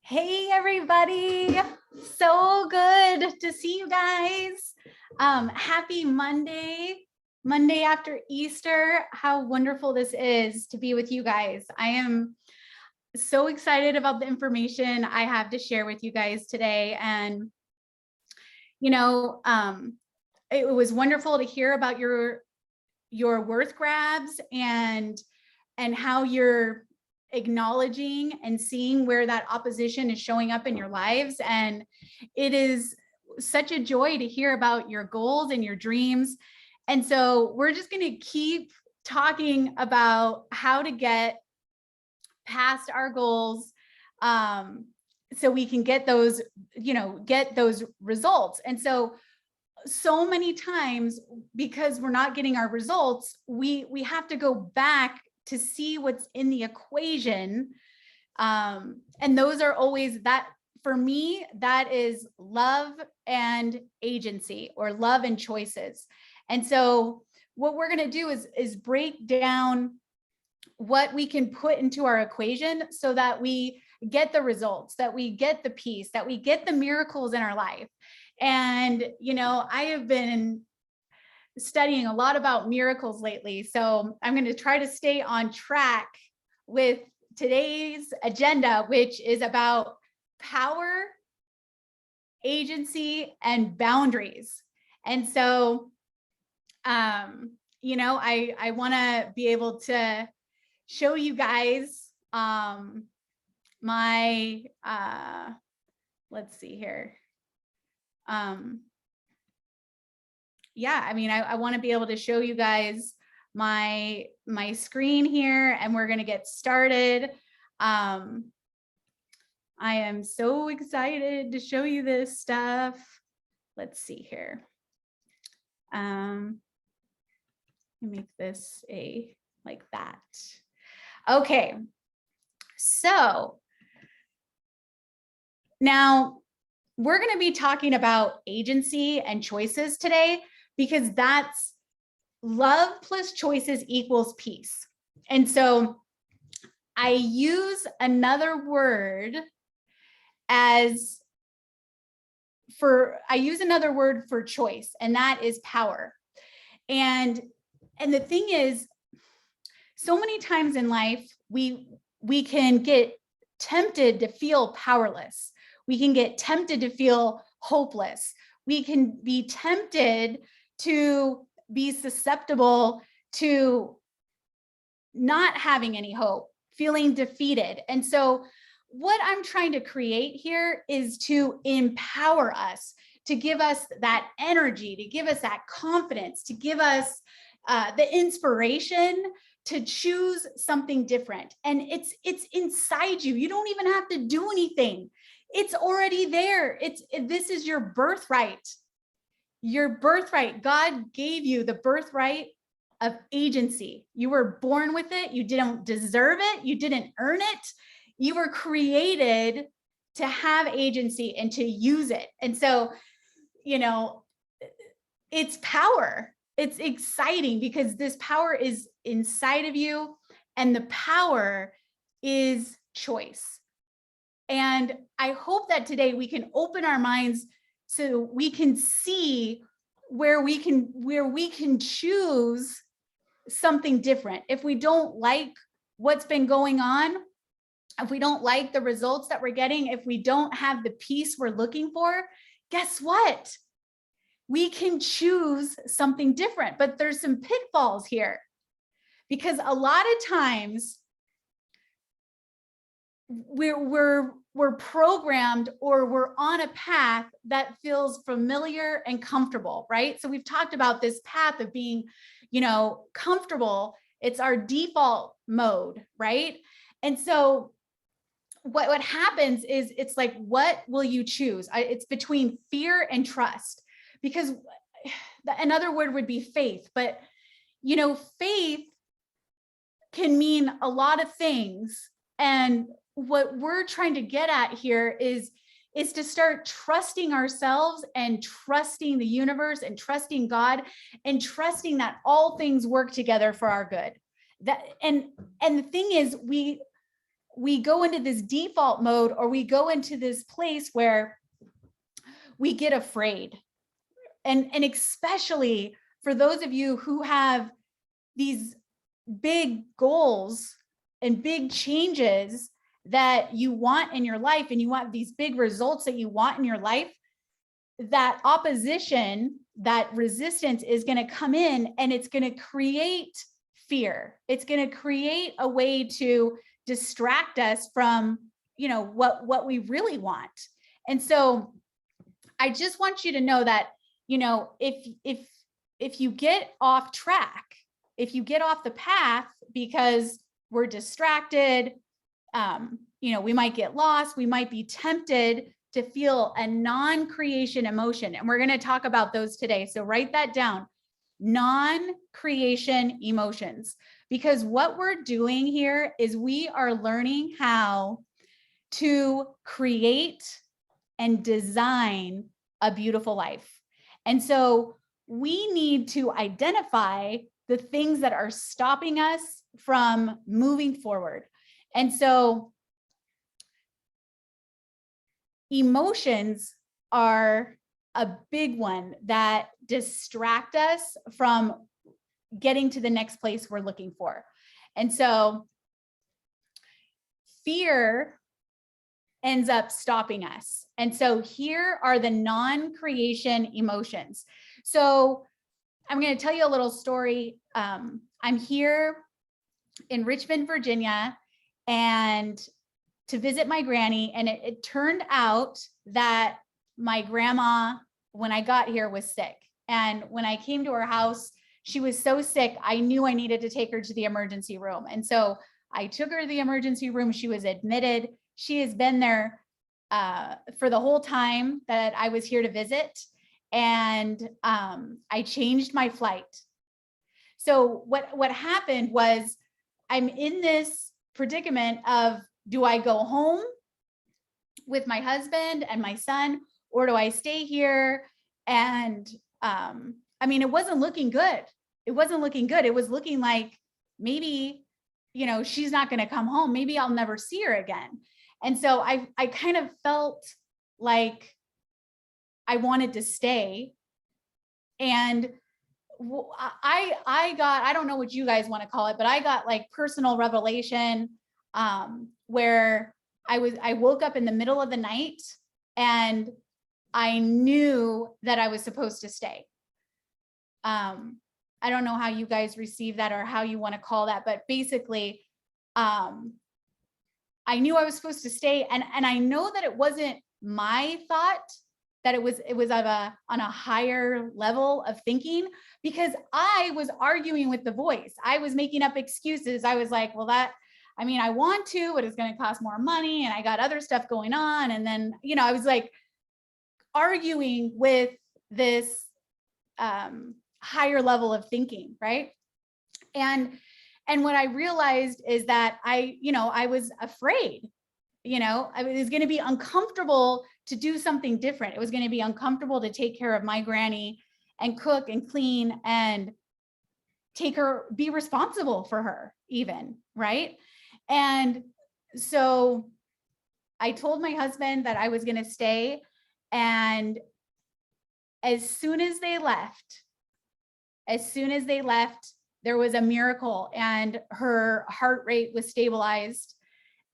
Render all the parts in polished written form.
Hey, everybody. So good to see you guys. Happy Monday, Monday after Easter. How wonderful this is to be with you guys. I am so excited about the information I have to share with you guys today. And, it was wonderful to hear about your worth grabs and how you're acknowledging and seeing where that opposition is showing up in your lives. And it is such a joy to hear about your goals and your dreams. And so we're just going to keep talking about how to get past our goals, so we can get those, get those results. And so many times, because we're not getting our results, we have to go back to see what's in the equation. And those are always that, for me, that is love and agency, or love and choices. And so what we're going to do is break down what we can put into our equation so that we get the results, that we get the peace, that we get the miracles in our life. And, I have been studying a lot about miracles lately. So I'm going to try to stay on track with today's agenda, which is about power, agency, and boundaries. And so, I want to be able to show you guys my, let's see here. I want to be able to show you guys my screen here, and we're going to get started. I am so excited to show you this stuff. Let's see here. Let me make this like that. Okay. So now we're going to be talking about agency and choices today, because that's love plus choices equals peace. And so I use another word for choice, and that is power. And the thing is, so many times in life, we can get tempted to feel powerless. We can get tempted to feel hopeless. We can be tempted to be susceptible to not having any hope, feeling defeated. And so what I'm trying to create here is to empower us, to give us that energy, to give us that confidence, to give us the inspiration to choose something different. And it's inside you. You don't even have to do anything. It's already there. This is your birthright. Your birthright. God gave you the birthright of agency. You were born with it. You didn't deserve it. You didn't earn it. You were created to have agency and to use it. And so, it's power. It's exciting because this power is inside of you, and the power is choice. And I hope that today we can open our minds so we can see where we can choose something different. If we don't like what's been going on, if we don't like the results that we're getting, if we don't have the peace we're looking for, guess what? We can choose something different. But there's some pitfalls here, because a lot of times we're programmed, or we're on a path that feels familiar and comfortable, right? So we've talked about this path of being, comfortable. It's our default mode, right? And so what happens is, it's like, what will you choose? It's between fear and trust, because another word would be faith. But, faith can mean a lot of things. And what we're trying to get at here is to start trusting ourselves, and trusting the universe, and trusting God, and trusting that all things work together for our good. And the thing is, we go into this default mode, or we go into this place where we get afraid. And especially for those of you who have these big goals and big changes that you want in your life, and you want these big results that you want in your life, that opposition, that resistance is going to come in, and it's going to create fear. It's going to create a way to distract us from, what we really want. And so I just want you to know that, if you get off track, if you get off the path because we're distracted, we might get lost, we might be tempted to feel a non-creation emotion. And we're going to talk about those today. So write that down, non-creation emotions, because what we're doing here is we are learning how to create and design a beautiful life. And so we need to identify the things that are stopping us from moving forward. And so emotions are a big one that distract us from getting to the next place we're looking for. And so fear ends up stopping us. And so here are the non-creation emotions. So I'm going to tell you a little story. I'm here in Richmond, Virginia, and to visit my granny. And it turned out that my grandma, when I got here, was sick. And when I came to her house, she was so sick, I knew I needed to take her to the emergency room. And so I took her to the emergency room. She was admitted. She has been there for the whole time that I was here to visit. And I changed my flight. So what happened was, I'm in this predicament of, do I go home with my husband and my son, or do I stay here? And it wasn't looking good. It wasn't looking good. It was looking like maybe, she's not going to come home. Maybe I'll never see her again. And so I kind of felt like I wanted to stay. And I don't know what you guys want to call it, but I got like personal revelation, where I woke up in the middle of the night and I knew that I was supposed to stay. I don't know how you guys receive that or how you want to call that, but basically, I knew I was supposed to stay. And I know that it wasn't my thought, that it was on a higher level of thinking, because I was arguing with the voice. I was making up excuses. I was like, well, I want to, but it's going to cost more money. And I got other stuff going on. And then, I was like arguing with this higher level of thinking. Right. And what I realized is that I was afraid, it was going to be uncomfortable to do something different. It was going to be uncomfortable to take care of my granny and cook and clean and be responsible for her even. Right. And so I told my husband that I was going to stay. And as soon as they left, there was a miracle, and her heart rate was stabilized.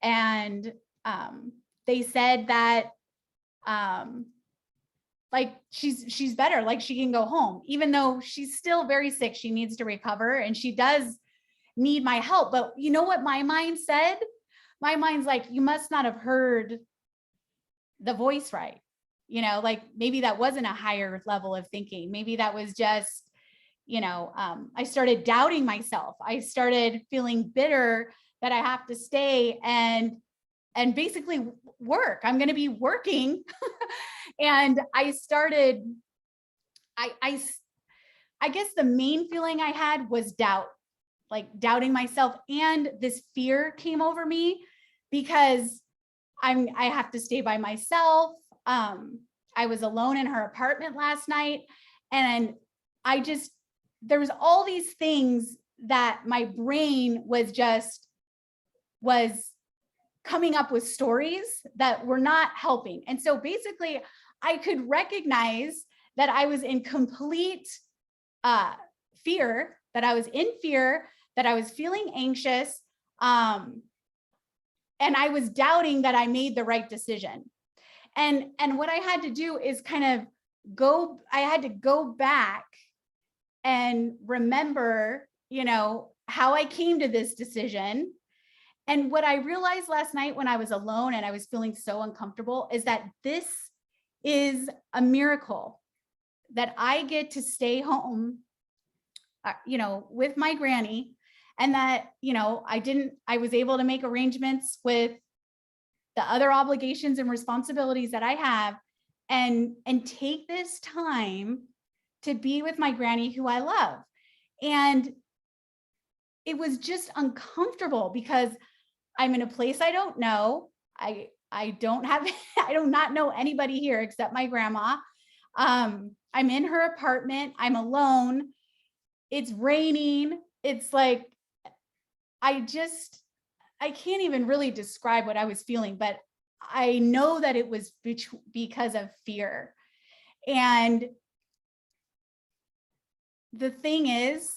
And they said that like she's better, like she can go home, even though she's still very sick. She needs to recover, and she does need my help. But you know what my mind said? My mind's like, you must not have heard the voice right. Like maybe that wasn't a higher level of thinking. Maybe that was just, I started doubting myself. I started feeling bitter that I have to stay and basically work. I'm going to be working. And I started, I guess the main feeling I had was doubt, like doubting myself. And this fear came over me because I have to stay by myself. I was alone in her apartment last night, and there was all these things that my brain was coming up with stories that were not helping. And so basically I could recognize that I was in complete fear, that I was in fear, that I was feeling anxious, and I was doubting that I made the right decision. And what I had to do is I had to go back and remember, how I came to this decision. And what I realized last night when I was alone and I was feeling so uncomfortable is that this is a miracle, that I get to stay home, with my granny, and that, I was able to make arrangements with the other obligations and responsibilities that I have, and take this time to be with my granny who I love. And it was just uncomfortable because I'm in a place I don't know. I don't have, I do not know anybody here except my grandma. I'm in her apartment. I'm alone. It's raining. It's like, I can't even really describe what I was feeling, but I know that it was because of fear. And the thing is,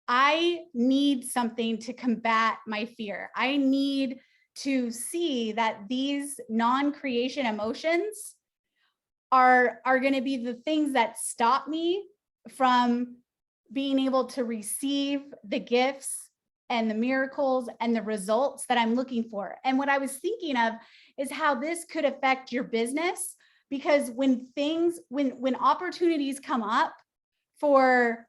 I need something to combat my fear. I need to see that these non-creation emotions are going to be the things that stop me from being able to receive the gifts and the miracles and the results that I'm looking for. And what I was thinking of is how this could affect your business, because when opportunities come up for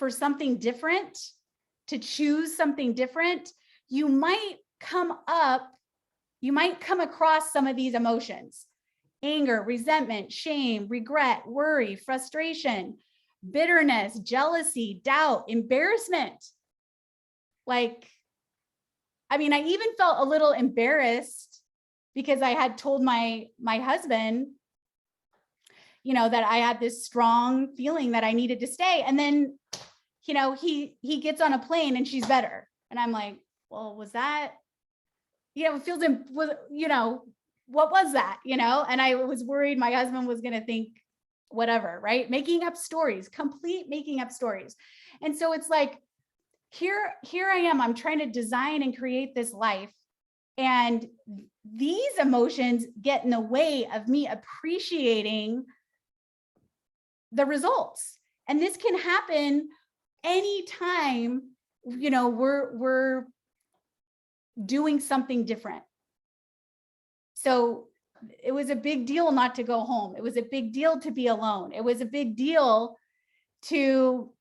something different, to choose something different, you might come across some of these emotions: anger, resentment, shame, regret, worry, frustration, bitterness, jealousy, doubt, embarrassment. I even felt a little embarrassed because I had told my husband, that I had this strong feeling that I needed to stay. And then, he gets on a plane and she's better. And I'm like, well, was that, it feels, what was that, and I was worried my husband was going to think whatever, right? Making up stories, complete making up stories. And so it's like, here I am, I'm trying to design and create this life. And these emotions get in the way of me appreciating the results. And this can happen anytime, we're doing something different. So it was a big deal not to go home. It was a big deal to be alone. It was a big deal to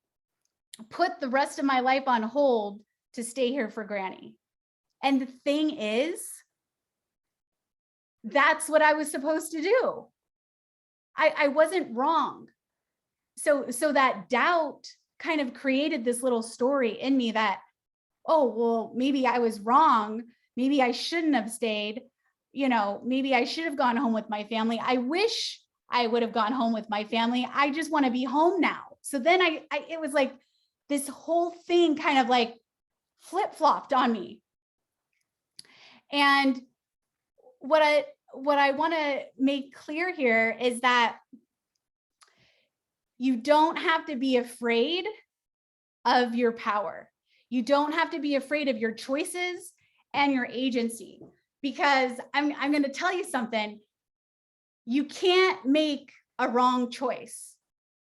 put the rest of my life on hold to stay here for Granny. And the thing is, that's what I was supposed to do. I wasn't wrong. So that doubt kind of created this little story in me that, oh, well, maybe I was wrong. Maybe I shouldn't have stayed. Maybe I should have gone home with my family. I wish I would have gone home with my family. I just want to be home now. So then it was like this whole thing kind of like flip-flopped on me. And what I want to make clear here is that you don't have to be afraid of your power. You don't have to be afraid of your choices and your agency, because I'm going to tell you something. You can't make a wrong choice,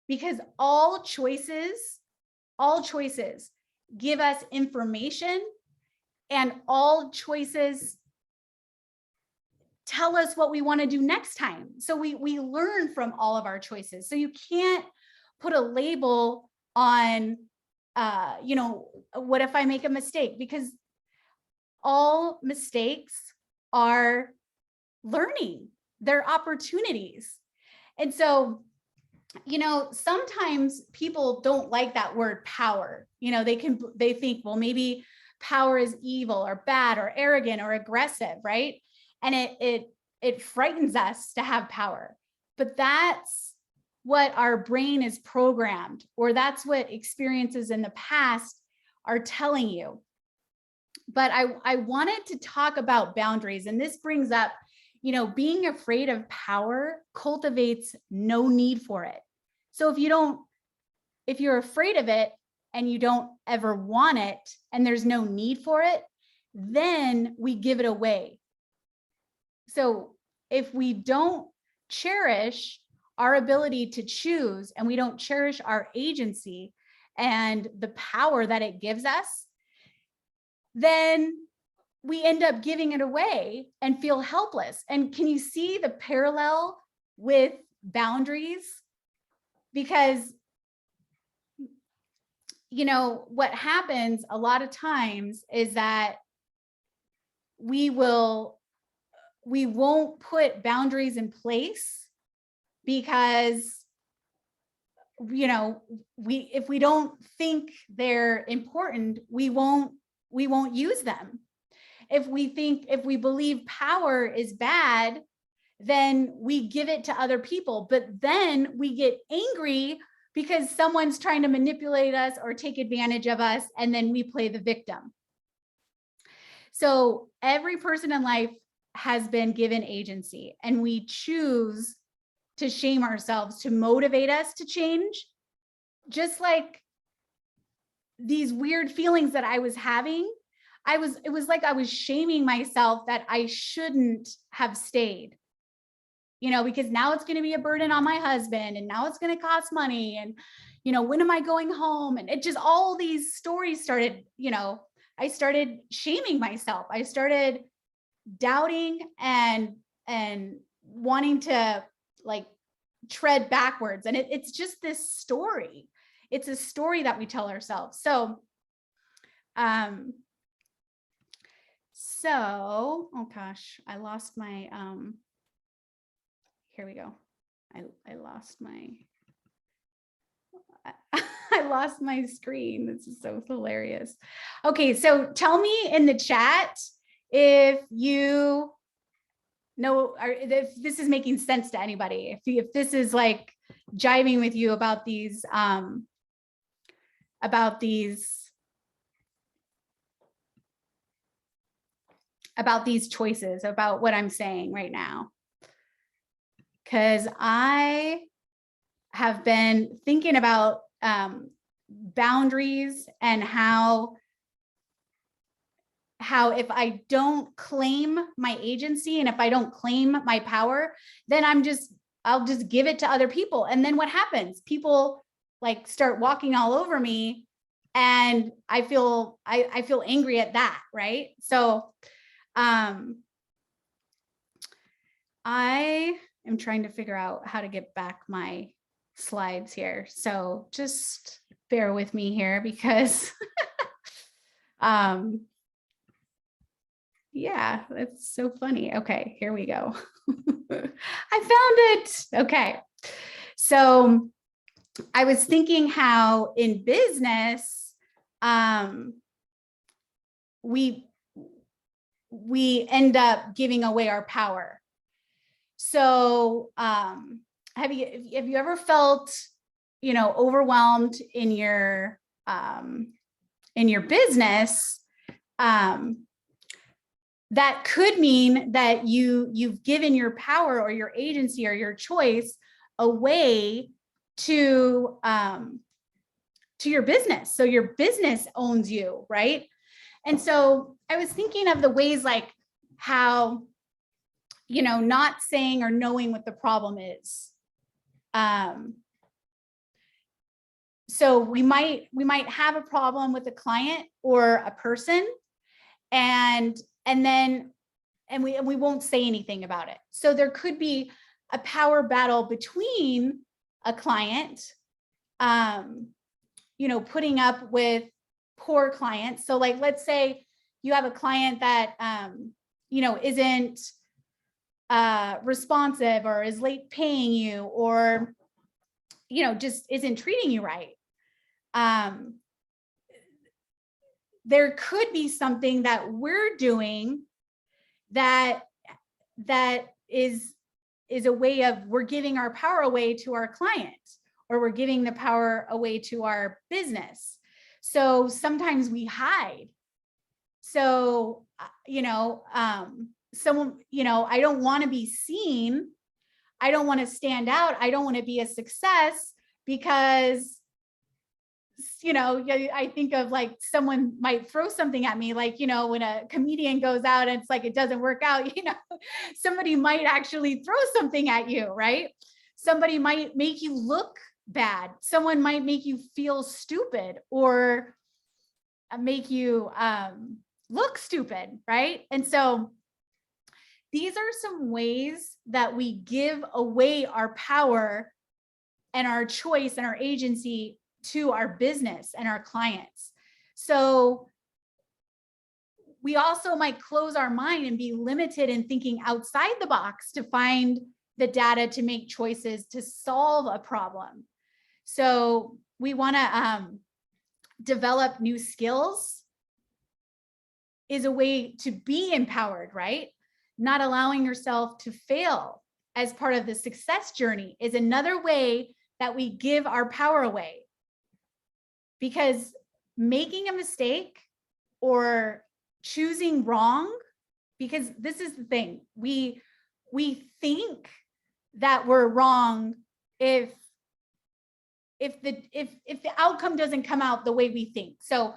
because all choices give us information, and all choices tell us what we want to do next time. So we learn from all of our choices. So you can't put a label on, what if I make a mistake? Because all mistakes are learning, they're opportunities. And so, sometimes people don't like that word power. They think, well, maybe power is evil or bad or arrogant or aggressive, right? And it frightens us to have power. But that's what our brain is programmed, or that's what experiences in the past are telling you. but I wanted to talk about boundaries, and this brings up, being afraid of power cultivates no need for it. So if you're afraid of it and you don't ever want it and there's no need for it, then we give it away. So if we don't cherish our ability to choose and we don't cherish our agency and the power that it gives us, then we end up giving it away and feel helpless. And can you see the parallel with boundaries? Because, what happens a lot of times is that we won't put boundaries in place because, if we don't think they're important, we won't use them. If we believe power is bad, then we give it to other people, but then we get angry because someone's trying to manipulate us or take advantage of us, and then we play the victim. So every person in life has been given agency, and we choose to shame ourselves to motivate us to change. Just like these weird feelings that I was having, it was like I was shaming myself that I shouldn't have stayed, because now it's going to be a burden on my husband, and now it's going to cost money. And, when am I going home? And it just, all these stories started, I started shaming myself. I started doubting and wanting to like tread backwards. And it's just this story. It's a story that we tell ourselves. So, oh gosh, I lost my, here we go. I lost my, I lost my screen. This is so hilarious. Okay, so tell me in the chat if you know, or if this is making sense to anybody, if this is like jiving with you about these choices, about what I'm saying right now. Because I have been thinking about boundaries and how if I don't claim my agency and if I don't claim my power, then I'll just give it to other people. And then what happens? People like start walking all over me, and I feel angry at that, right? So I am trying to figure out how to get back my slides here. So just bear with me here because yeah, that's so funny. Okay, here we go. I found it. Okay. So I was thinking how in business, we end up giving away our power. So have you ever felt, overwhelmed in your business? That could mean that you've given your power or your agency or your choice away to your business. So your business owns you, right? And so I was thinking of the ways like how, not saying or knowing what the problem is. So we might have a problem with a client or a person, and we won't say anything about it. So there could be a power battle between a client, putting up with poor clients. So like, let's say you have a client that, isn't responsive or is late paying you, or, just isn't treating you right. There could be something that we're doing that is a way of, we're giving our power away to our client, or we're giving the power away to our business. So sometimes we hide. So, someone, I don't want to be seen. I don't want to stand out. I don't want to be a success because, I think of like someone might throw something at me, like, when a comedian goes out and it's like it doesn't work out, somebody might actually throw something at you, right? Somebody might make you look bad. Someone might make you feel stupid or make you look stupid, right? And so these are some ways that we give away our power and our choice and our agency to our business and our clients. So we also might close our mind and be limited in thinking outside the box to find the data to make choices to solve a problem. So we want to develop new skills is a way to be empowered, right? Not allowing yourself to fail as part of the success journey is another way that we give our power away. Because making a mistake or choosing wrong, because this is the thing, we think that we're wrong if the outcome doesn't come out the way we think. So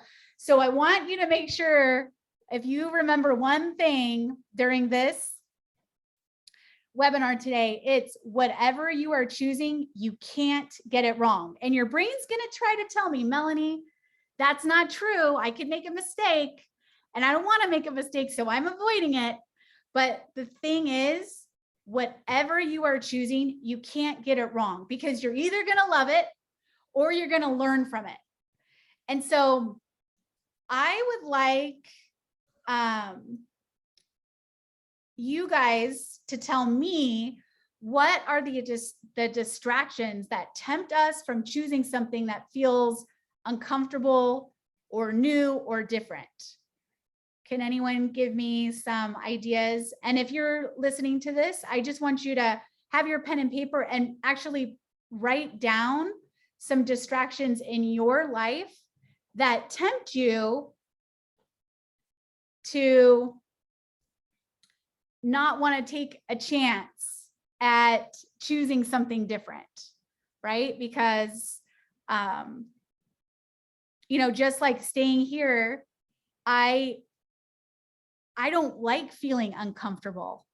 I want you to make sure, if you remember one thing during this webinar today, it's whatever you are choosing, you can't get it wrong. And your brain's going to try to tell me, Melanie, that's not true. I could make a mistake and I don't want to make a mistake, so I'm avoiding it. But the thing is, whatever you are choosing, you can't get it wrong, because you're either going to love it or you're going to learn from it. And so I would like you guys to tell me, what are the distractions that tempt us from choosing something that feels uncomfortable or new or different? Can anyone give me some ideas? And if you're listening to this, I just want you to have your pen and paper and actually write down some distractions in your life that tempt you to not want to take a chance at choosing something different, right? Because, just like staying here, I don't like feeling uncomfortable.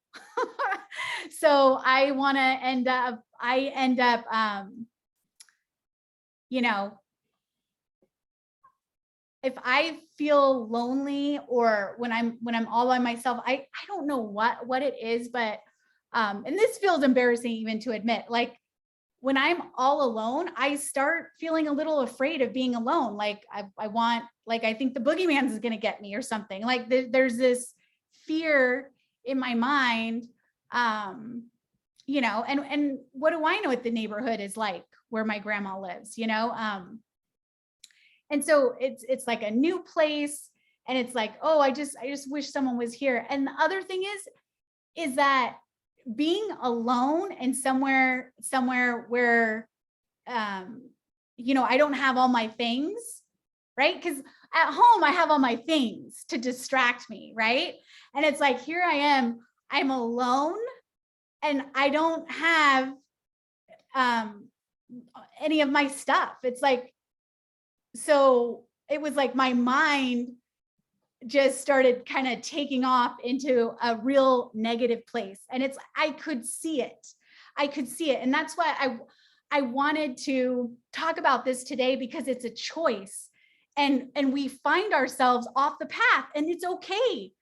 So I want to end up, if I feel lonely, or when I'm all by myself, I don't know what it is, but and this feels embarrassing even to admit, like when I'm all alone, I start feeling a little afraid of being alone. Like I want, like, I think the boogeyman is going to get me or something. Like there's this fear in my mind, and what do I know what the neighborhood is like where my grandma lives, and so it's like a new place, and it's like, oh, I just wish someone was here. And the other thing is that being alone and somewhere where I don't have all my things, right? Because at home I have all my things to distract me, right? And it's like, here I am, I'm alone, and I don't have any of my stuff. It's like, so it was like my mind just started kind of taking off into a real negative place. And I could see it. And that's why I wanted to talk about this today, because it's a choice, and we find ourselves off the path, and it's okay.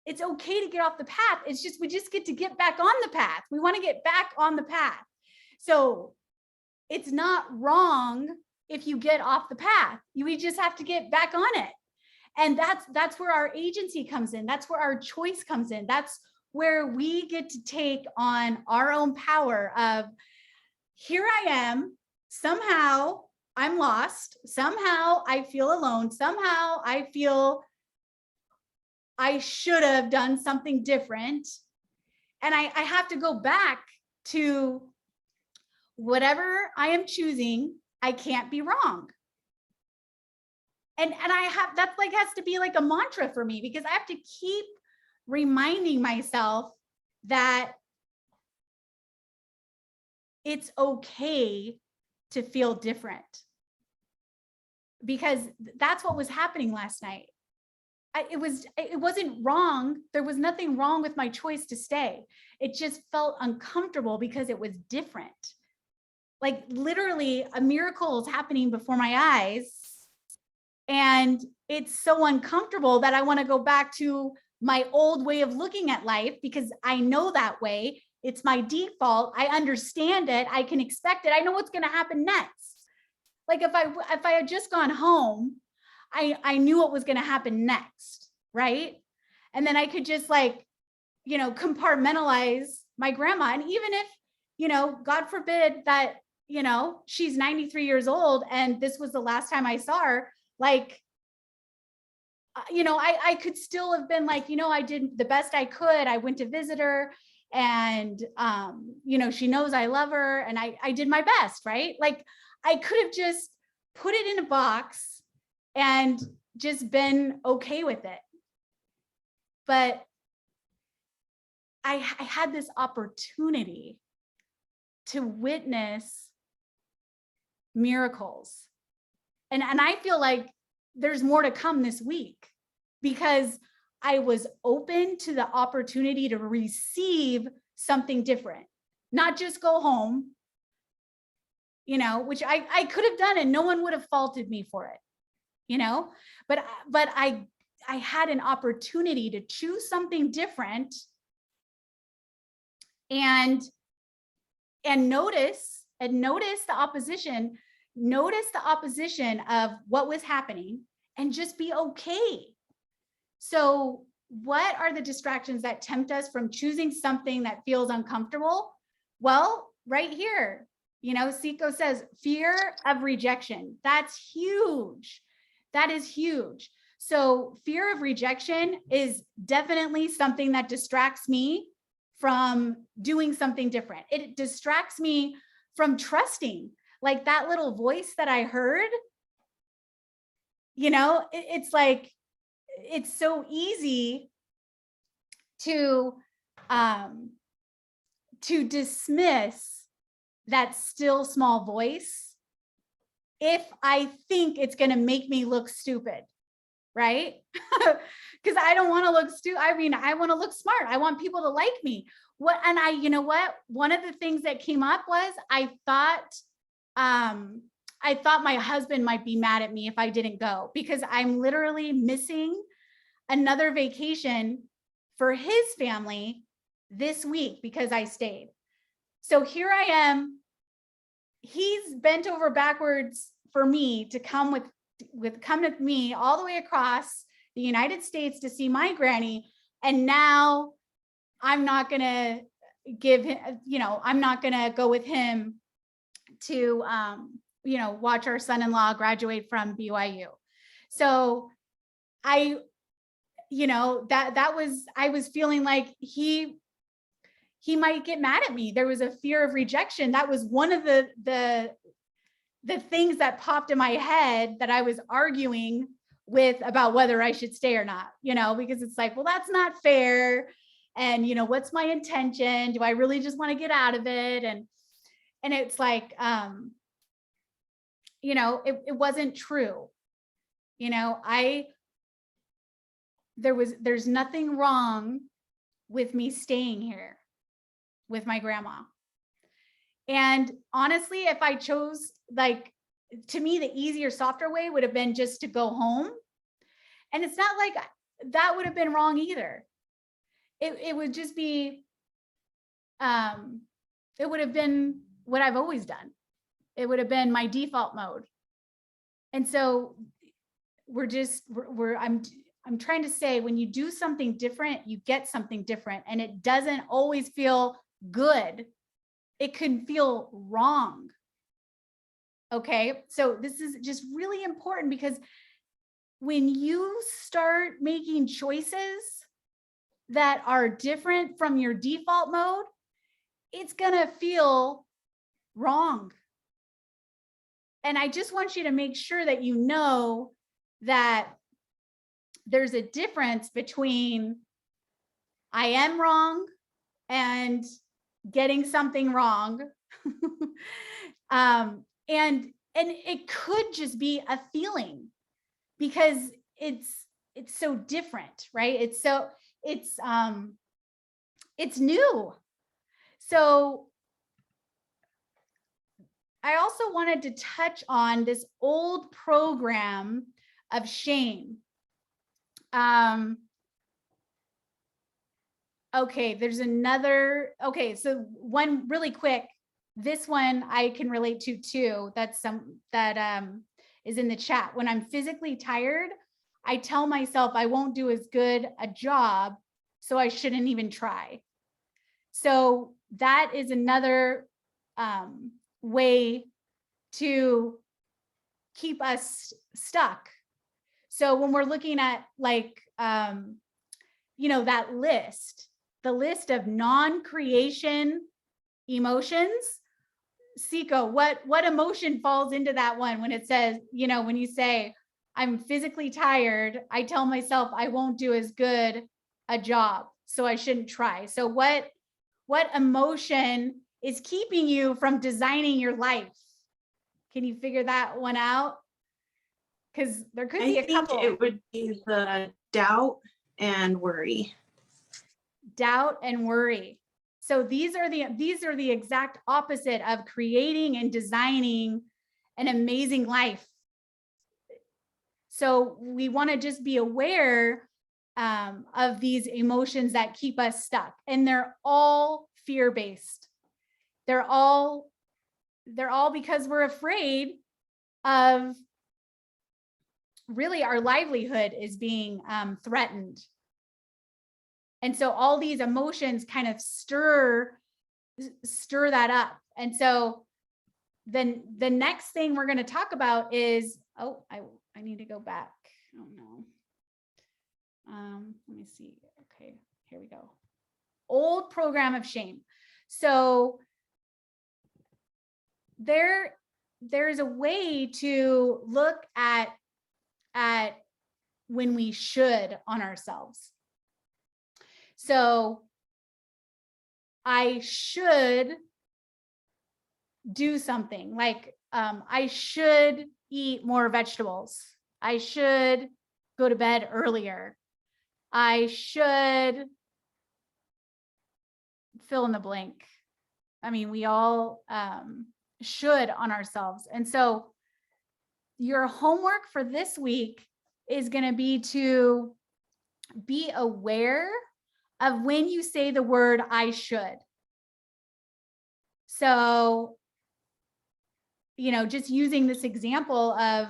It's okay to get off the path. We just get to get back on the path. We want to get back on the path. So it's not wrong if you get off the path. We just have to get back on it. And that's where our agency comes in. That's where our choice comes in. That's where we get to take on our own power of, here I am, somehow I'm lost, somehow I feel alone, somehow I feel I should have done something different. And I have to go back to whatever I am choosing. I can't be wrong. And I have, that's like, has to be like a mantra for me, because I have to keep reminding myself that it's okay to feel different, because that's what was happening last night. It wasn't wrong. There was nothing wrong with my choice to stay. It just felt uncomfortable because it was different. Like literally a miracle is happening before my eyes. And it's so uncomfortable that I want to go back to my old way of looking at life, because I know that way. It's my default. I understand it. I can expect it. I know what's going to happen next. Like if I had just gone home, I knew what was going to happen next, right? And then I could just like, compartmentalize my grandma. And even if, God forbid that, she's 93 years old and this was the last time I saw her, like, I could still have been like, I did the best I could. I went to visit her, and, she knows I love her, and I did my best, right? Like I could have just put it in a box and just been okay with it. But I had this opportunity to witness miracles. And I feel like there's more to come this week, because I was open to the opportunity to receive something different, not just go home, which I could have done and no one would have faulted me for it, but I had an opportunity to choose something different, and notice the opposition, of what was happening, and just be okay. So what are the distractions that tempt us from choosing something that feels uncomfortable? Well, right here, Seiko says fear of rejection. That's huge. That is huge. So fear of rejection is definitely something that distracts me from doing something different. It distracts me from trusting, like that little voice that I heard. It's like, it's so easy to dismiss that still small voice if I think it's going to make me look stupid, right? Because I don't want to look stupid. I mean, I want to look smart. I want people to like me. One of the things that came up was I thought my husband might be mad at me if I didn't go, because I'm literally missing another vacation for his family this week because I stayed. So here I am. He's bent over backwards for me to come with me all the way across the United States to see my granny. And now I'm not going to I'm not going to go with him to, watch our son-in-law graduate from BYU. So I was feeling like he might get mad at me. There was a fear of rejection. That was one of the things that popped in my head that I was arguing with about whether I should stay or not, because it's like, well, that's not fair. And, what's my intention? Do I really just want to get out of it? And it's like, it wasn't true. There's nothing wrong with me staying here with my grandma. And honestly, if I chose, like, to me, the easier, softer way would have been just to go home. And it's not like that would have been wrong either. It would just be, it would have been what I've always done. It would have been my default mode. And so I'm trying to say, when you do something different, you get something different, and it doesn't always feel good. It can feel wrong. Okay. So this is just really important, because when you start making choices that are different from your default mode, it's going to feel wrong. And I just want you to make sure that that there's a difference between I am wrong and getting something wrong. And it could just be a feeling, because it's so different, right? It's new. So I also wanted to touch on this old program of shame. Okay, there's another, okay, so one really quick, this one I can relate to too. That's is in the chat. When I'm physically tired, I tell myself I won't do as good a job, so I shouldn't even try. So that is another way to keep us stuck. So when we're looking at like, you know, that list, the list of non-creation emotions, Siko, what emotion falls into that one when it says, you know, when you say, I'm physically tired, I tell myself I won't do as good a job, so I shouldn't try. So what emotion is keeping you from designing your life? Can you figure that one out? Because there could be a couple. It would be the doubt and worry. Doubt and worry. So these are the exact opposite of creating and designing an amazing life. So we want to just be aware of these emotions that keep us stuck, and they're all fear-based. They're all because we're afraid of really our livelihood is being threatened. And so all these emotions kind of stir that up. And so then the next thing we're going to talk about is, oh, I need to go back. Oh no. Let me see. Okay, here we go. Old program of shame. So there's a way to look at when we should on ourselves. So I should do something like I should eat more vegetables. I should go to bed earlier. I should fill in the blank. I mean, we all should on ourselves. And so your homework for this week is going to be to be aware of when you say the word I should. So, you know, just using this example of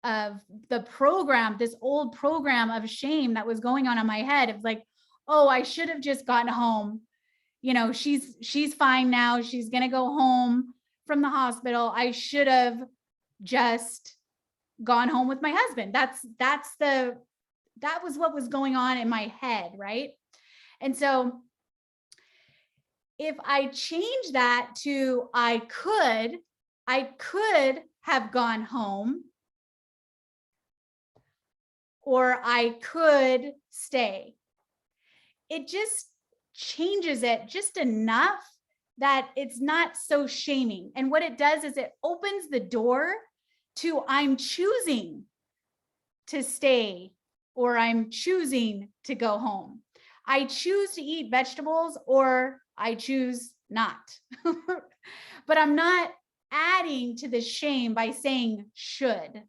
the program, this old program of shame that was going on in my head of like, oh, I should have just gotten home. You know, she's fine now. She's going to go home from the hospital. I should have just gone home with my husband. That was what was going on in my head, right? And so if I change that to I could have gone home, or I could stay, it just changes it just enough that it's not so shaming. And what it does is it opens the door to I'm choosing to stay, or I'm choosing to go home. I choose to eat vegetables, or I choose not. But I'm not adding to the shame by saying should.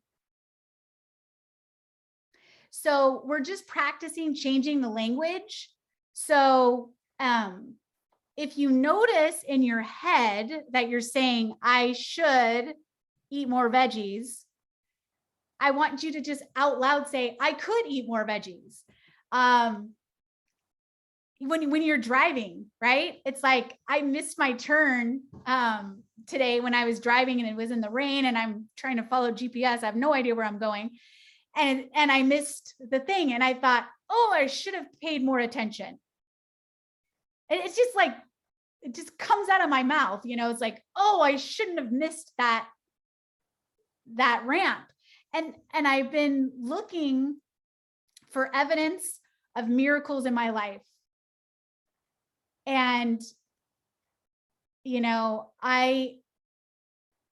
So we're just practicing changing the language. So if you notice in your head that you're saying, I should eat more veggies, I want you to just out loud say, I could eat more veggies. When you're driving, right? It's like, I missed my turn today when I was driving and it was in the rain and I'm trying to follow GPS. I have no idea where I'm going. And I missed the thing. And I thought, oh, I should have paid more attention. And it's just like, it just comes out of my mouth. You know, it's like, oh, I shouldn't have missed that ramp. And I've been looking for evidence of miracles in my life. And,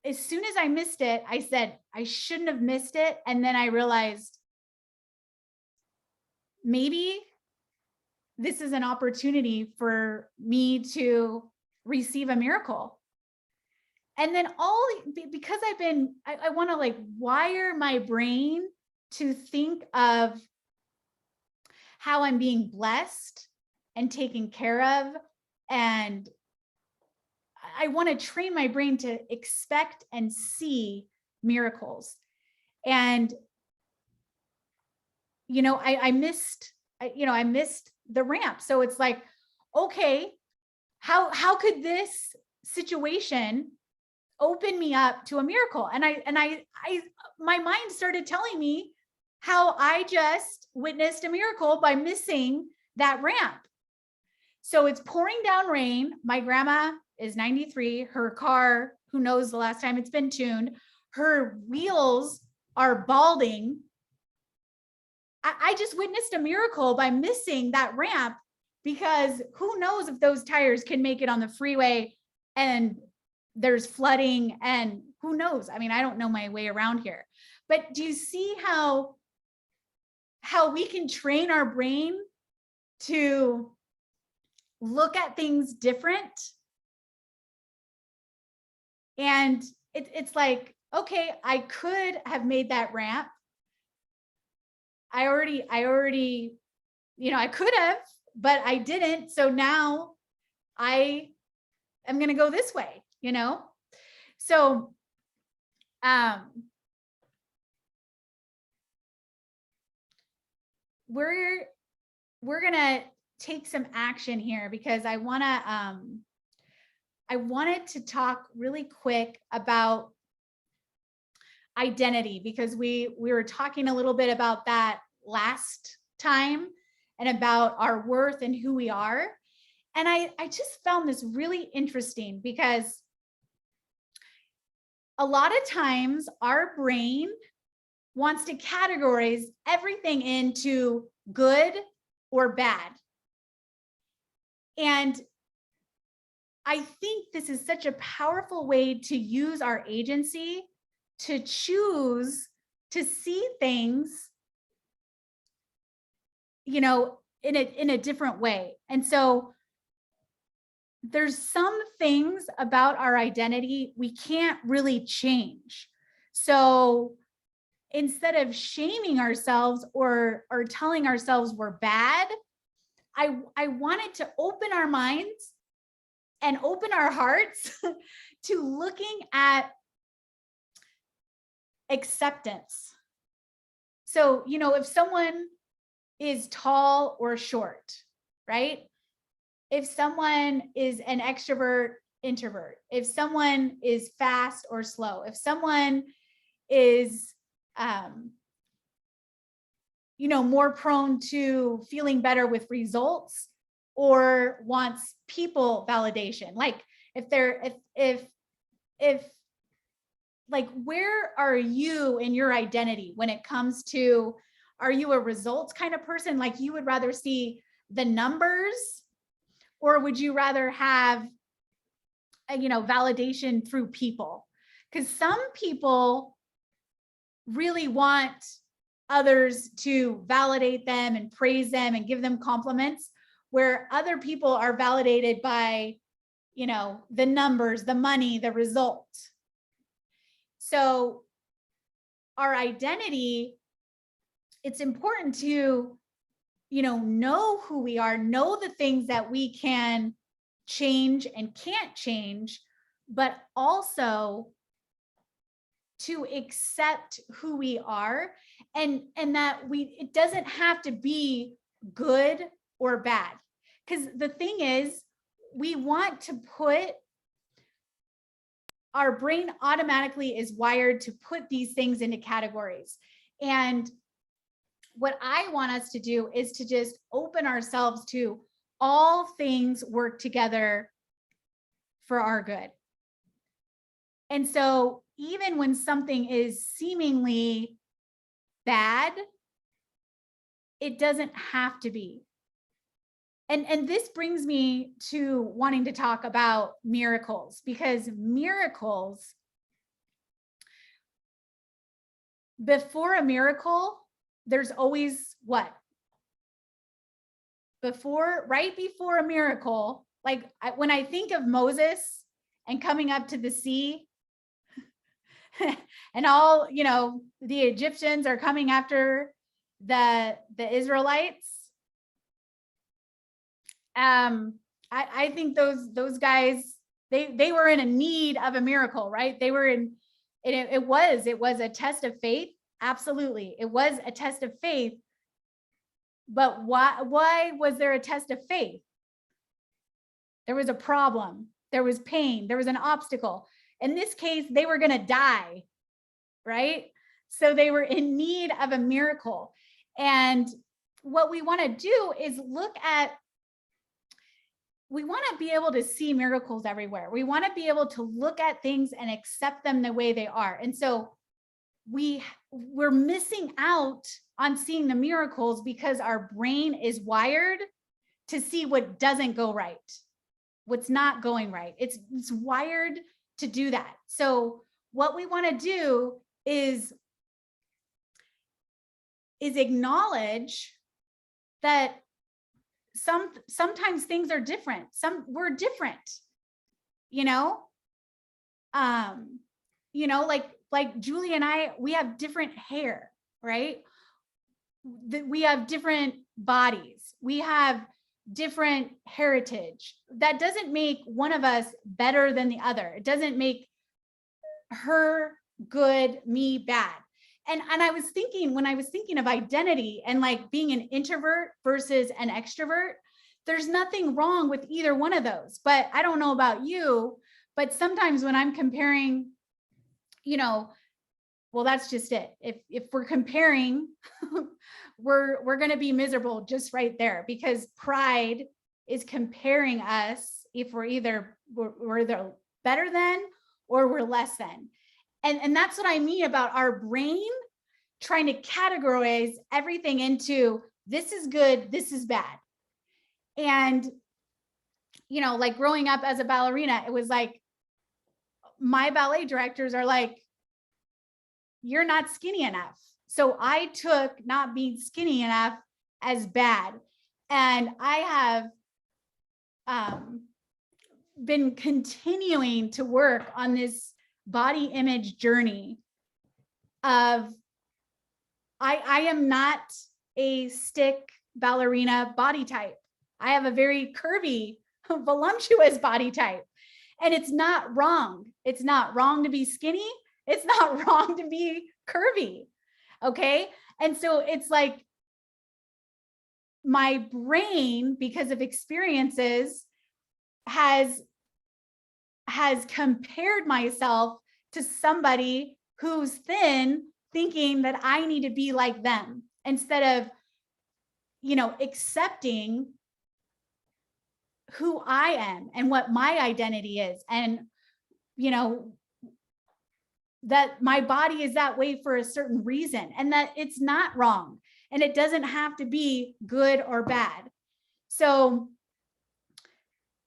as soon as I missed it, I said, I shouldn't have missed it. And then I realized maybe this is an opportunity for me to receive a miracle. And then because I want to like wire my brain to think of how I'm being blessed and taken care of. And I want to train my brain to expect and see miracles. And, I missed the ramp. So it's like, okay, how could this situation open me up to a miracle? And my mind started telling me how I just witnessed a miracle by missing that ramp. So it's pouring down rain. My grandma is 93. Her car, who knows the last time it's been tuned, her wheels are balding. I just witnessed a miracle by missing that ramp, because who knows if those tires can make it on the freeway and there's flooding, and who knows? I mean, I don't know my way around here. But do you see how we can train our brain to look at things different? And it's like, okay, I could have made that ramp. I already, I could have, but I didn't. So now I am going to go this way, So, we're going to take some action here, because I wanted to talk really quick about identity, because we were talking a little bit about that last time, and about our worth and who we are. And I just found this really interesting, because a lot of times our brain wants to categorize everything into good or bad. And I think this is such a powerful way to use our agency to choose to see things, in a different way. And so there's some things about our identity we can't really change. So instead of shaming ourselves or telling ourselves we're bad, I wanted to open our minds and open our hearts to looking at acceptance. So, if someone is tall or short, right? If someone is an extrovert, introvert, if someone is fast or slow, if someone is, more prone to feeling better with results or wants people validation, like if like, where are you in your identity when it comes to, are you a results kind of person? Like, you would rather see the numbers, or would you rather have, validation through people? Because some people really want others to validate them and praise them and give them compliments, where other people are validated by, the numbers, the money, the result. So our identity, it's important to, know who we are, know the things that we can change and can't change, but also to accept who we are, and that it doesn't have to be good or bad. Because the thing is, we want to put, our brain automatically is wired to put these things into categories. And what I want us to do is to just open ourselves to all things work together for our good. And so even when something is seemingly bad, it doesn't have to be. And this brings me to wanting to talk about miracles, because miracles, before a miracle, there's always what? Right before a miracle, like when I think of Moses and coming up to the sea and all, the Egyptians are coming after the Israelites. I think those guys, they were in a need of a miracle, right? They were in, it was a test of faith. Absolutely. It was a test of faith. But why was there a test of faith? There was a problem. There was pain. There was an obstacle. In this case, they were going to die, right? So they were in need of a miracle. And what we want to do is we want to be able to see miracles everywhere. We want to be able to look at things and accept them the way they are. And so we're missing out on seeing the miracles because our brain is wired to see what doesn't go right, what's not going right. It's wired to do that. So what we want to do is acknowledge that sometimes things are different. We're different, like Julie and I, we have different hair, right? We have different bodies. We have different heritage. That doesn't make one of us better than the other. It doesn't make her good, me bad. And I was thinking, when I was thinking of identity and like being an introvert versus an extrovert, there's nothing wrong with either one of those. But I don't know about you, but sometimes when I'm comparing, well, that's just it. If we're comparing, we're going to be miserable just right there, because pride is comparing us if we're either better than or we're less than. And that's what I mean about our brain trying to categorize everything into this is good, this is bad. And, like growing up as a ballerina, it was like my ballet directors are like, you're not skinny enough. So I took not being skinny enough as bad. And I have been continuing to work on this body image journey of I am not a stick ballerina body type. I have a very curvy, voluptuous body type. And it's not wrong. It's not wrong to be skinny. It's not wrong to be curvy. Okay. And so it's like my brain, because of experiences, has compared myself to somebody who's thin, thinking that I need to be like them, instead of, accepting who I am and what my identity is. And, that my body is that way for a certain reason, and that it's not wrong, and it doesn't have to be good or bad. So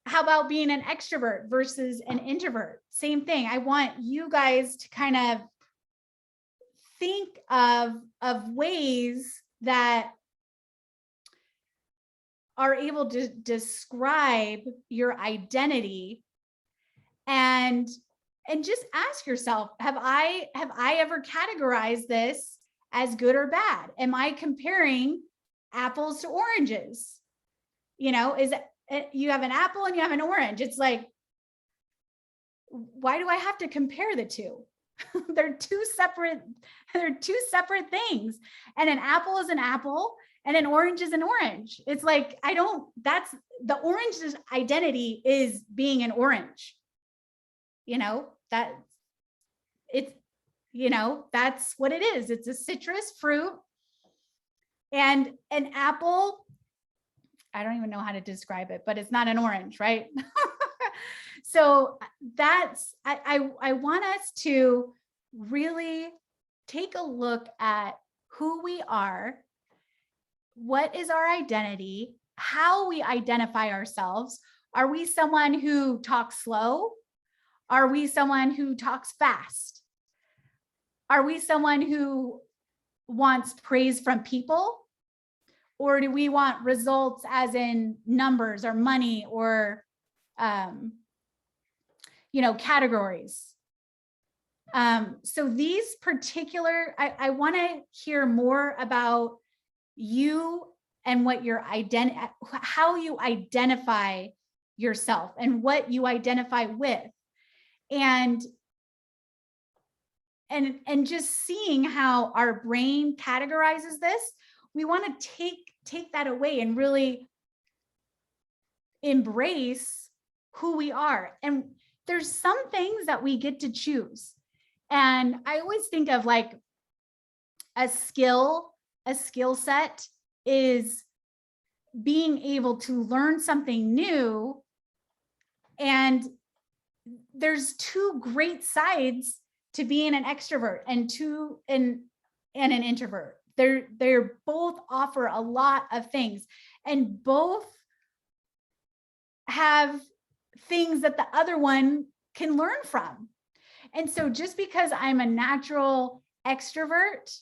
how about being an extrovert versus an introvert? Same thing. I want you guys to kind of think of ways that are able to describe your identity, and just ask yourself, have I ever categorized this as good or bad? Am I comparing apples to oranges? Is you have an apple and you have an orange. It's like, why do I have to compare the two? They're two separate things. And an apple is an apple and an orange is an orange. It's like, that's the orange's identity is being an orange. That it's, that's what it is. It's a citrus fruit. And an apple, I don't even know how to describe it, but it's not an orange, right? So I want us to really take a look at who we are, what is our identity, how we identify ourselves. Are we someone who talks slow? Are we someone who talks fast? Are we someone who wants praise from people? Or do we want results as in numbers or money or, categories? So these particular, I want to hear more about you and what your how you identify yourself and what you identify with. And just seeing how our brain categorizes this, we want to take that away and really embrace who we are. And there's some things that we get to choose. And I always think of like a skill set is being able to learn something new. And there's two great sides to being an extrovert and an introvert. They're both offer a lot of things, and both have things that the other one can learn from. And so just because I'm a natural extrovert,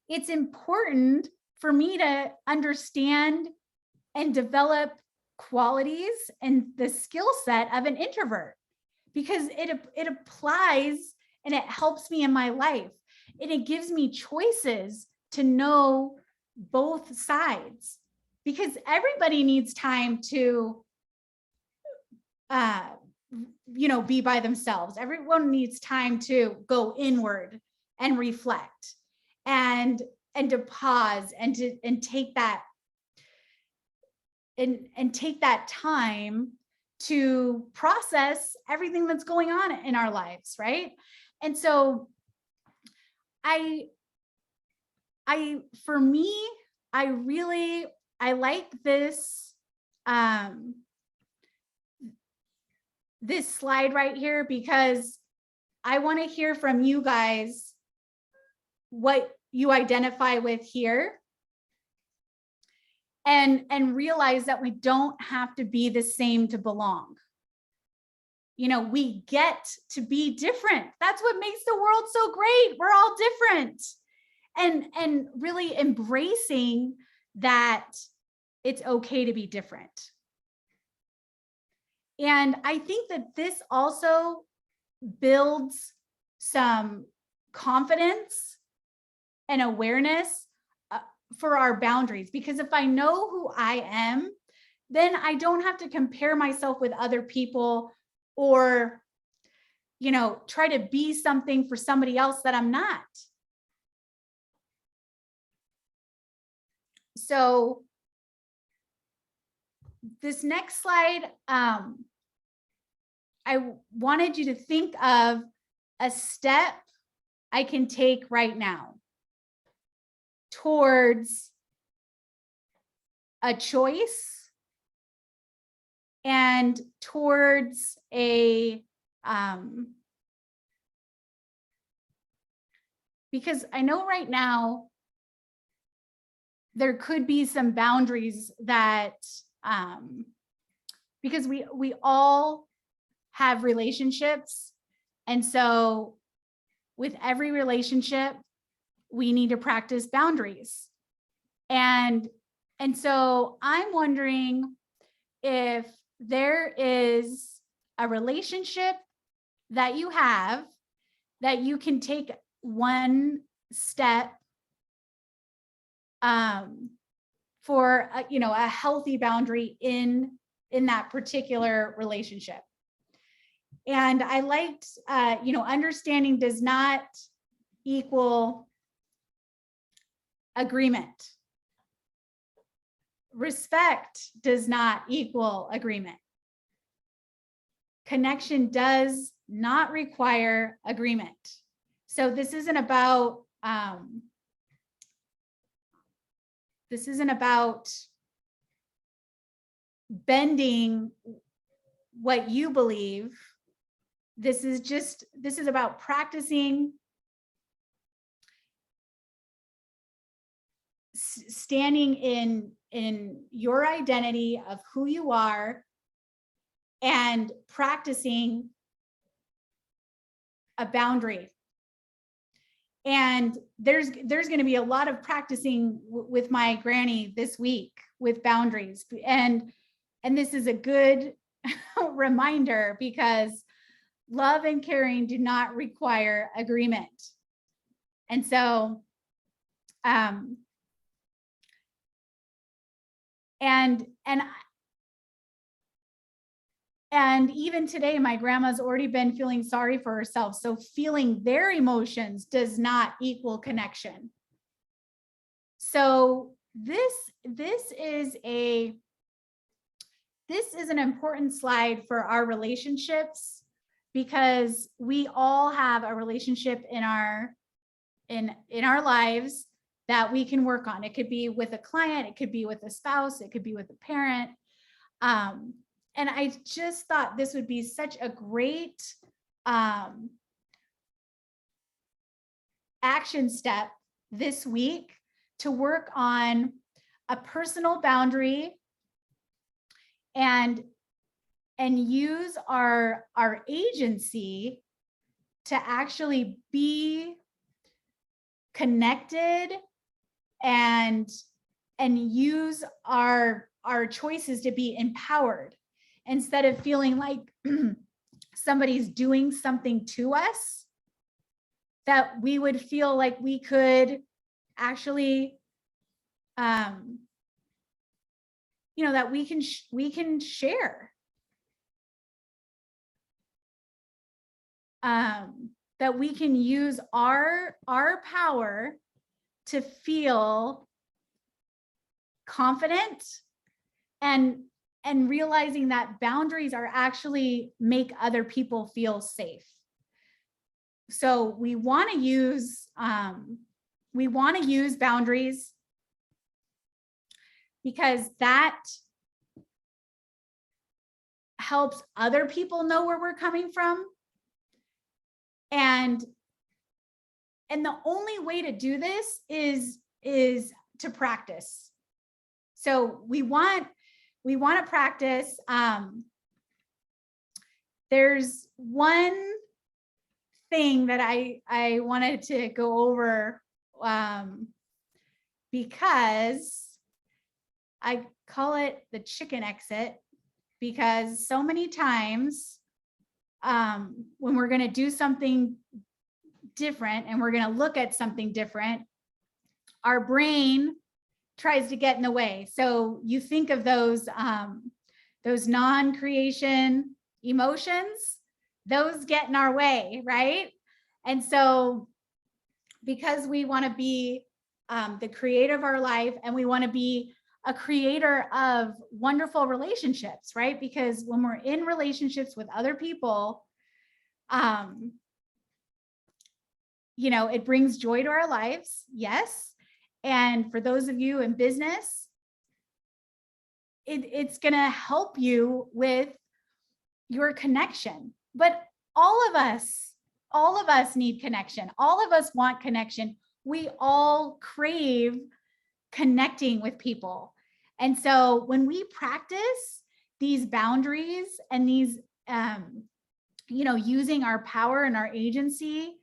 it's important for me to understand and develop qualities and the skill set of an introvert, because it applies and it helps me in my life. And it gives me choices to know both sides, because everybody needs time to be by themselves. Everyone needs time to go inward and reflect and to pause and take that and take that time to process everything that's going on in our lives, right? And so for me, I like this this slide right here, because I want to hear from you guys what you identify with here, and realize that we don't have to be the same to belong. We get to be different. That's what makes the world so great. We're all different. And really embracing that it's okay to be different. And I think that this also builds some confidence and awareness for our boundaries, because if I know who I am, then I don't have to compare myself with other people or try to be something for somebody else that I'm not. So this next slide, I wanted you to think of a step I can take right now towards a choice and towards a because I know right now there could be some boundaries that because we all have relationships, and so with every relationship we need to practice boundaries. And so I'm wondering if there is a relationship that you have that you can take one step for a healthy boundary in that particular relationship. And I liked understanding does not equal agreement. Respect does not equal agreement. Connection does not require agreement. So this isn't about bending what you believe. This is about practicing standing in your identity of who you are and practicing a boundary. And there's going to be a lot of practicing with my granny this week with boundaries. And this is a good reminder, because love and caring do not require agreement. And so, and even today, my grandma's already been feeling sorry for herself. So feeling their emotions does not equal connection. So this is an important slide for our relationships, because we all have a relationship in our lives that we can work on. It could be with a client, it could be with a spouse, it could be with a parent. And I just thought this would be such a great action step this week to work on a personal boundary and use our agency to actually be connected and use our choices to be empowered, instead of feeling like somebody's doing something to us, that we would feel like we could actually, that we can share, that we can use our power to feel confident, and realizing that boundaries are actually make other people feel safe. So we want to use boundaries, because that helps other people know where we're coming from. And the only way to do this is to practice. So we want to practice. There's one thing that I wanted to go over, because I call it the chicken exit, because so many times when we're going to do something different and we're going to look at something different, our brain tries to get in the way. So you think of those non-creation emotions, those get in our way, right? And so because we want to be the creator of our life, and we want to be a creator of wonderful relationships, right? Because when we're in relationships with other people, it brings joy to our lives. Yes. And for those of you in business, it's going to help you with your connection. But all of us need connection. All of us want connection. We all crave connecting with people. And so when we practice these boundaries and these, using our power and our agency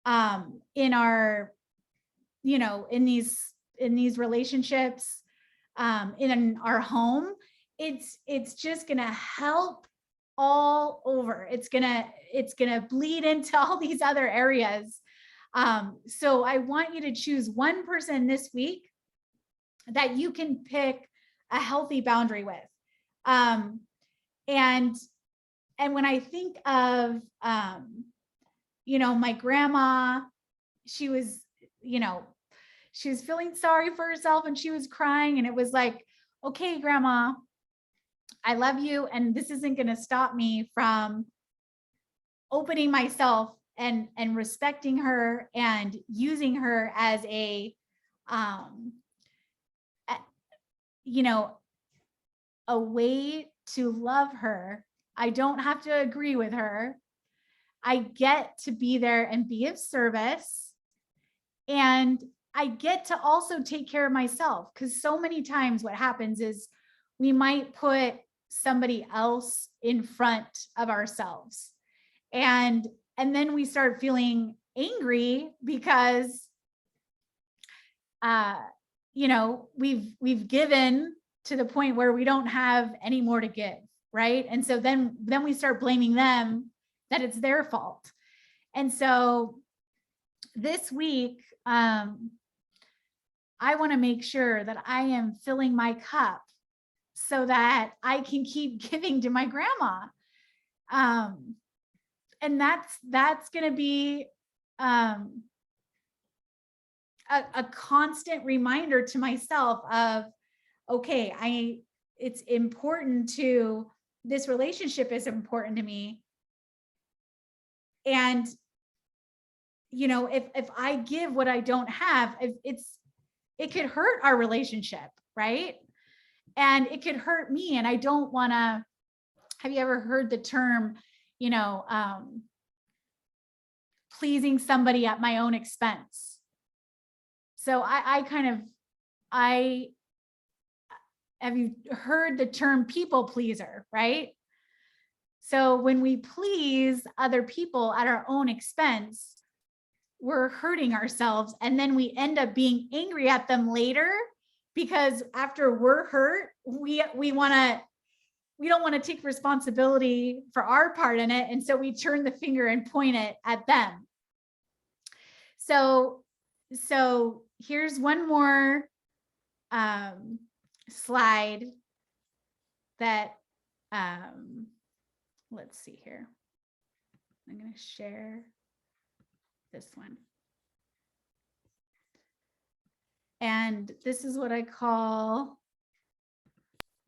in our, in these relationships, in our home, it's just going to help all over. It's going to bleed into all these other areas. So I want you to choose one person this week that you can pick a healthy boundary with. And when I think of, my grandma, she was feeling sorry for herself and she was crying, and it was like, okay, grandma, I love you. And this isn't going to stop me from opening myself and respecting her and using her as a way to love her. I don't have to agree with her. I get to be there and be of service. And I get to also take care of myself, because so many times what happens is we might put somebody else in front of ourselves. And then we start feeling angry because we've given to the point where we don't have any more to give, right? And so then we start blaming them that it's their fault. And so this week, I want to make sure that I am filling my cup so that I can keep giving to my grandma. And that's going to be a constant reminder to myself of, okay, it's important to, this relationship is important to me. And, if I give what I don't have, it could hurt our relationship, right? And it could hurt me. And I don't want to, have you ever heard the term, pleasing somebody at my own expense? So have you heard the term people pleaser, right? So when we please other people at our own expense, we're hurting ourselves. And then we end up being angry at them later, because after we're hurt, we don't want to take responsibility for our part in it. And so we turn the finger and point it at them. So here's one more slide that, let's see here. I'm going to share this one. And this is what I call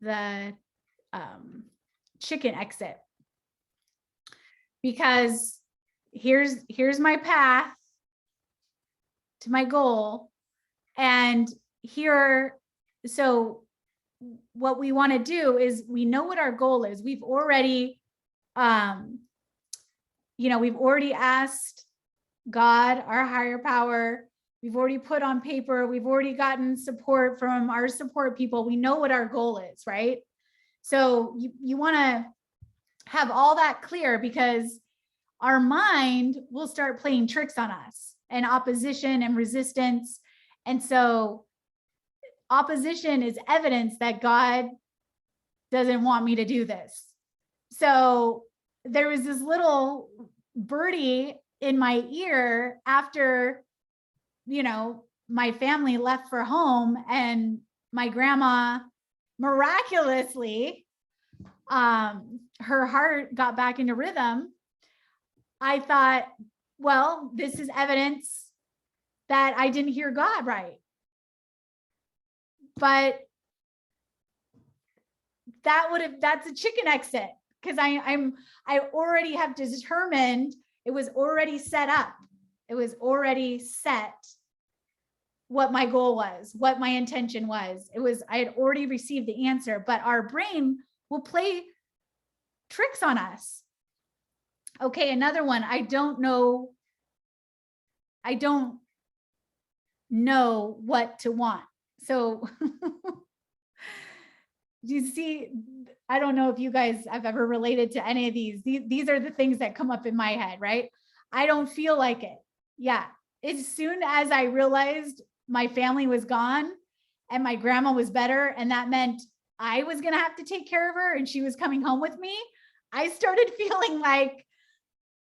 the chicken exit, because here's my path to my goal. And so what we want to do is, we know what our goal is. We've already, we've already asked God, our higher power. We've already put on paper. We've already gotten support from our support people. We know what our goal is, right? So you want to have all that clear, because our mind will start playing tricks on us, and opposition and resistance. And so opposition is evidence that God doesn't want me to do this. So there was this little birdie in my ear after, my family left for home, and my grandma miraculously, her heart got back into rhythm. I thought, well, this is evidence that I didn't hear God right. But that's a chicken exit, because I already have determined, it was already set up. It was already set what my goal was, what my intention was. I had already received the answer, but our brain will play tricks on us. Okay, another one. I don't know what to want. So you see, I don't know if you guys have ever related to any of these. These are the things that come up in my head, right? I don't feel like it. Yeah. As soon as I realized my family was gone and my grandma was better, and that meant I was going to have to take care of her and she was coming home with me, I started feeling like,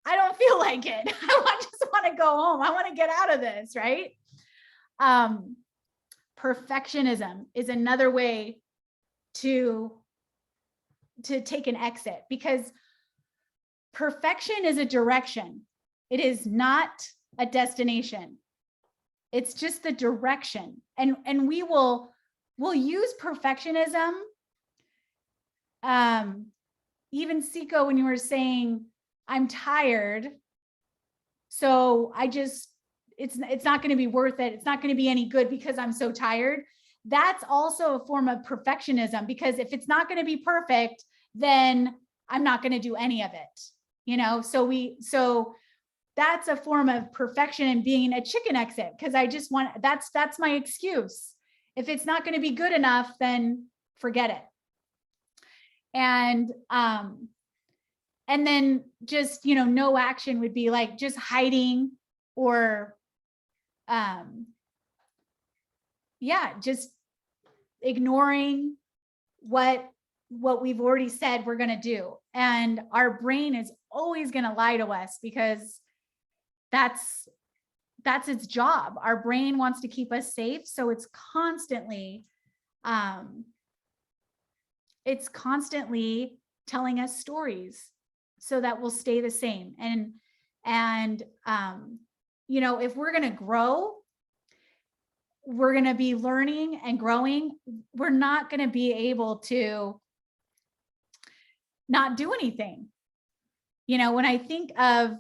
I don't feel like it. I just want to go home. I want to get out of this, right? Perfectionism is another way to take an exit, because perfection is a direction. It is not a destination. It's just the direction. And we'll use perfectionism. Even Siko, when you were saying, I'm tired, so it's not going to be worth it. It's not going to be any good because I'm so tired. That's also a form of perfectionism, because if it's not going to be perfect, then I'm not going to do any of it. So that's a form of perfection and being a chicken exit, because I just want, that's my excuse. If it's not going to be good enough, then forget it. And then just, no action would be like just hiding, or just ignoring what we've already said we're going to do. And our brain is always going to lie to us, because that's its job. Our brain wants to keep us safe. So it's constantly telling us stories so that we'll stay the same. And if we're going to grow, we're going to be learning and growing. We're not going to be able to not do anything. When I think of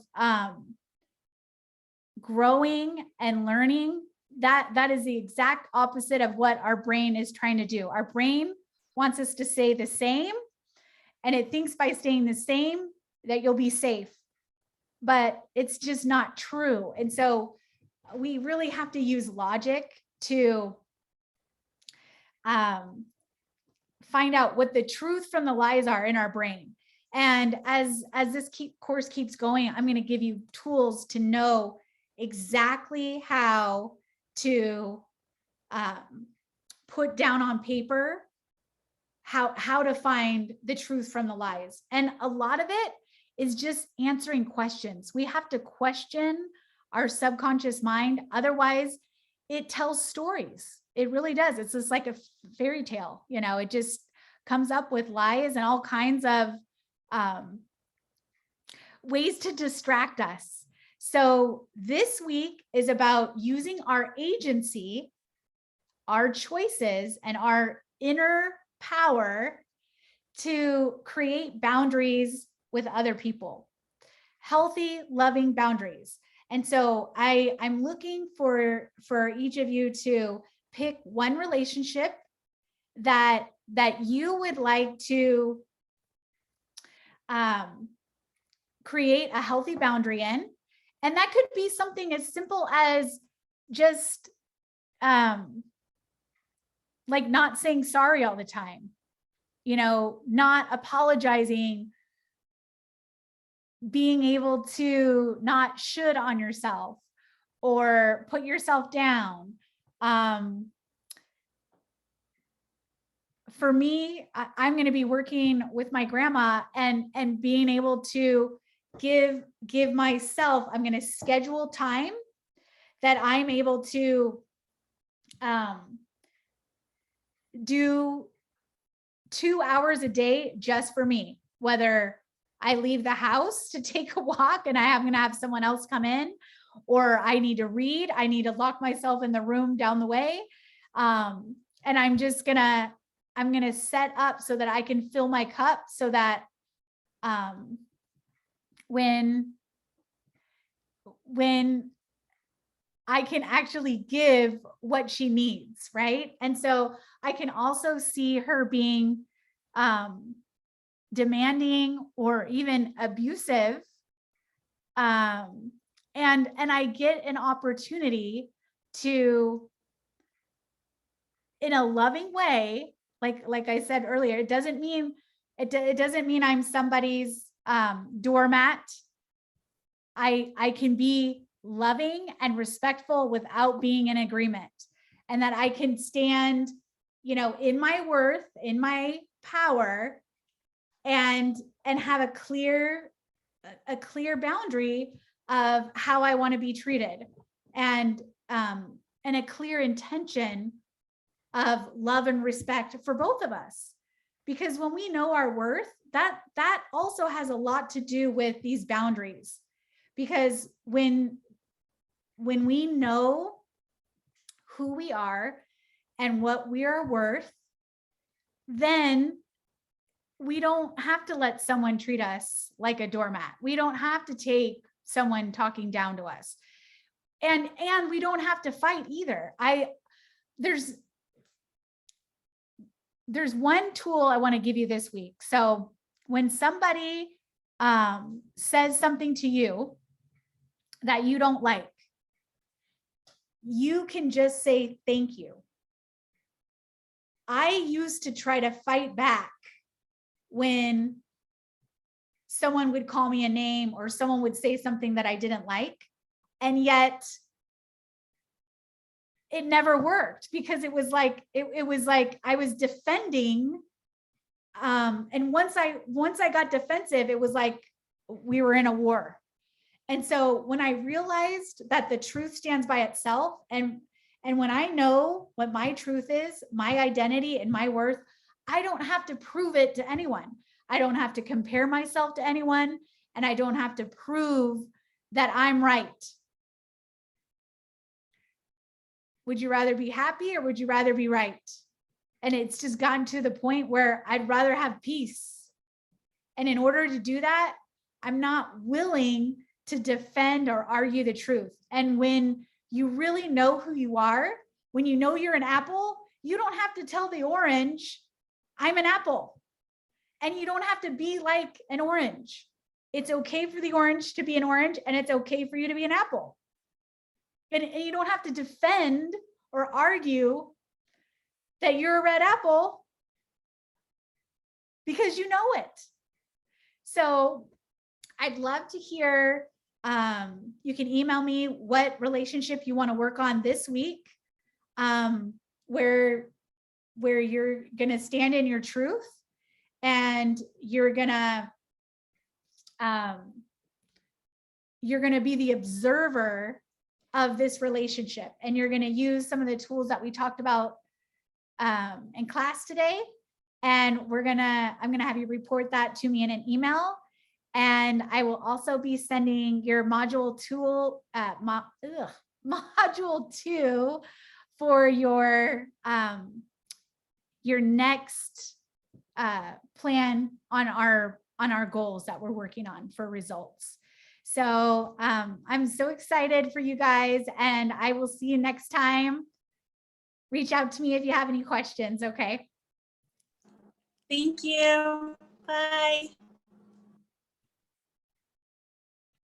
growing and learning, that is the exact opposite of what our brain is trying to do. Our brain wants us to stay the same, and it thinks by staying the same that you'll be safe, but it's just not true. And so we really have to use logic to find out what the truth from the lies are in our brain. And as this course keeps going, I'm going to give you tools to know exactly how to put down on paper how to find the truth from the lies. And a lot of it is just answering questions. We have to question our subconscious mind. Otherwise, it tells stories. It really does. It's just like a fairy tale. It just comes up with lies and all kinds of ways to distract us. So this week is about using our agency, our choices, and our inner power to create boundaries with other people, healthy, loving boundaries. And so I'm looking for each of you to pick one relationship that you would like to create a healthy boundary in. And that could be something as simple as just like not saying sorry all the time, not apologizing, being able to not should on yourself or put yourself down. For me, I'm going to be working with my grandma and being able to give myself, I'm going to schedule time that I'm able to do 2 hours a day just for me, whether I leave the house to take a walk and I'm going to have someone else come in, or I need to read, I need to lock myself in the room down the way. And I'm going to set up so that I can fill my cup, so that when I can actually give what she needs, right? And so I can also see her being demanding or even abusive. And I get an opportunity to, in a loving way, like I said earlier, it doesn't mean I'm somebody's doormat. I can be loving and respectful without being in agreement, and that I can stand, in my worth, in my power, and have a clear boundary of how I want to be treated, and a clear intention of love and respect for both of us. Because when we know our worth, that also has a lot to do with these boundaries. Because when we know who we are and what we are worth, then we don't have to let someone treat us like a doormat. We don't have to take someone talking down to us. And we don't have to fight either. There's one tool I want to give you this week. So when somebody says something to you, that you don't like, you can just say thank you. I used to try to fight back when someone would call me a name or someone would say something that I didn't like. And yet it never worked because it was like I was defending. And once I got defensive, it was like we were in a war. And so when I realized that the truth stands by itself, and when I know what my truth is, my identity and my worth, I don't have to prove it to anyone. I don't have to compare myself to anyone, and I don't have to prove that I'm right. Would you rather be happy or would you rather be right? And it's just gotten to the point where I'd rather have peace. And in order to do that, I'm not willing to defend or argue the truth. And when you really know who you are, when you know you're an apple, you don't have to tell the orange, I'm an apple. And you don't have to be like an orange. It's okay for the orange to be an orange, and it's okay for you to be an apple. And you don't have to defend or argue that you're a red apple because you know it. So I'd love to hear, you can email me what relationship you want to work on this week, where you're going to stand in your truth and you're going to be the observer of this relationship, and you're going to use some of the tools that we talked about in class today. And I'm going to have you report that to me in an email. And I will also be sending your module 2 for your next plan on our goals that we're working on for results. So I'm so excited for you guys, and I will see you next time. Reach out to me if you have any questions, okay? Thank you. Bye.